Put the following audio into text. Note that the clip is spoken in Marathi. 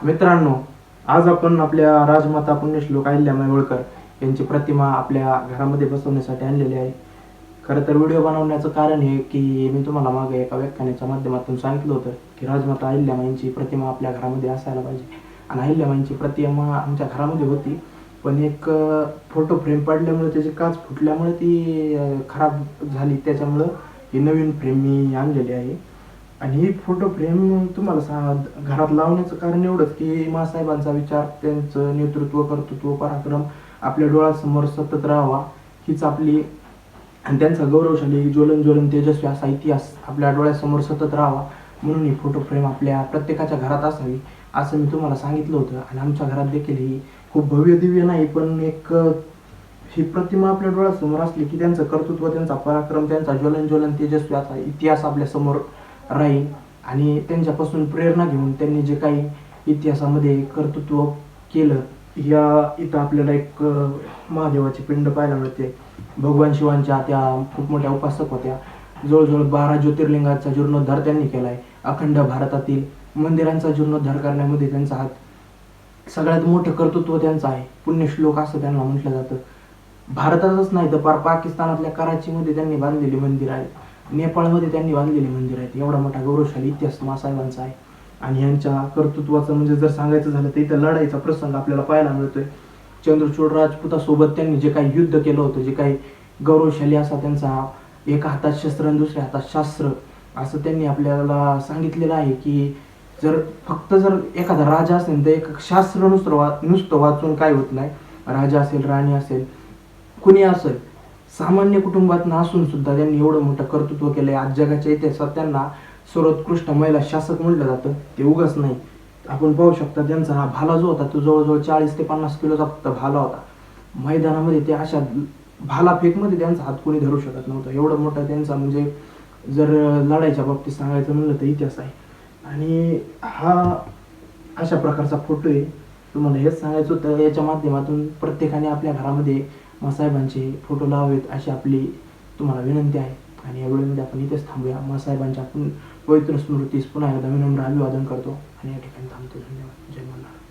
मित्रांनो, आज आपण आपल्या राजमाता पुण्यश्लोक अहिल्याबाई होळकर यांची प्रतिमा आपल्या घरामध्ये बसवण्यासाठी आणलेली आहे. खरं तर व्हिडिओ बनवण्याचं कारण हे की मी तुम्हाला मागे एका व्याख्यानाच्या माध्यमातून सांगितलं होतं की राजमाता अहिल्याबाईंची प्रतिमा आपल्या घरामध्ये असायला पाहिजे. आणि अहिल्याबाईंची प्रतिमा आमच्या घरामध्ये होती, पण एक फोटो फ्रेम पडल्यामुळे त्याची काच फुटल्यामुळे ती खराब झाली. त्याच्यामुळं ही नवीन फ्रेम मी आणलेली आहे. आणि ही फोटो फ्रेम तुम्हाला घरात लावण्याचं कारण एवढंच की माँसाहेबांचा विचार, त्यांचं नेतृत्व, कर्तृत्व, पराक्रम आपल्या डोळ्यासमोर सतत राहावा, हीच आपली, आणि त्यांचा गौरवशाली ज्वलन तेजस्वी असा इतिहास आपल्या डोळ्यासमोर सतत राहावा म्हणून ही फोटो फ्रेम आपल्या प्रत्येकाच्या घरात असावी असं मी तुम्हाला सांगितलं होतं. आणि आमच्या घरात देखील ही खूप भव्य दिव्य नाही, पण एक ही प्रतिमा आपल्या डोळ्यासमोर असली की त्यांचं कर्तृत्व, त्यांचा पराक्रम, त्यांचा ज्वलन तेजस्वी असा इतिहास आपल्यासमोर राहील. आणि त्यांच्यापासून प्रेरणा घेऊन त्यांनी जे काही इतिहासामध्ये कर्तृत्व केलं, इथं आपल्याला एक महादेवाची पिंड पाहायला मिळते. भगवान शिवांच्या त्या खूप मोठ्या उपासक होत्या. जवळजवळ 12 ज्योतिर्लिंगाचा जीर्णोद्धार त्यांनी केला आहे. अखंड भारतातील मंदिरांचा जीर्णोद्धार करण्यामध्ये त्यांचा हात, सगळ्यात मोठं कर्तृत्व त्यांचं आहे. पुण्यश्लोक असं त्यांना म्हटलं जातं. भारतातच नाही तर पाकिस्तानातल्या कराचीमध्ये त्यांनी बांधलेली मंदिर आहेत, नेपाळमध्ये त्यांनी बांधलेली मंदिर आहेत. एवढा मोठा गौरवशाली इतिहास माँसाहेबांचा आहे. आणि यांच्या कर्तृत्वाचं म्हणजे जर सांगायचं झालं तर इथं लढाईचा प्रसंग आपल्याला पाहायला मिळतोय. चंद्रचूड राजपुतासोबत त्यांनी जे काही युद्ध केलं होतं, जे काही गौरवशाली असा त्यांचा एका हातात शस्त्र आणि दुसऱ्या हातात शास्त्र असं त्यांनी आपल्याला सांगितलेलं आहे की जर एखादा राजा असेल तर एक शास्त्र नुसतं वाचून काय होत नाही. राजा असेल, राणी असेल, कुणी असेल, सामान्य कुटुंबात असून सुद्धा त्यांनी एवढं मोठं कर्तृत्व केलंय. आज जगाच्या इतिहासात त्यांना सर्वोत्कृष्ट महिला शासक म्हटलं जातं. ते उगाच नाही. आपण पाहू शकता त्यांचा हा भाला जो होता तो जवळजवळ 40 ते 50 किलोचा फक्त भाला होता. मैदानामध्ये ते अशा भाला फेकमध्ये त्यांचा हात कोणी धरू शकत नव्हतं. एवढं मोठं त्यांचा म्हणजे जर लढाईच्या बाबतीत सांगायचं म्हणलं तर इतिहास आहे. आणि हा अशा प्रकारचा फोटो आहे. तुम्हाला हेच सांगायचं होतं, याच्या माध्यमातून प्रत्येकाने आपल्या घरामध्ये माँसाहेबांचे फोटो लावावेत अशी आपली तुम्हाला विनंती आहे. आणि या वेळेमध्ये आपण इथेच थांबूया. माँसाहेबांच्या पवित्र स्मृतीस पुन्हा एकदा विनम्र अभिवादन करतो आणि या ठिकाणी थांबतो. धन्यवाद. जय मल्हार.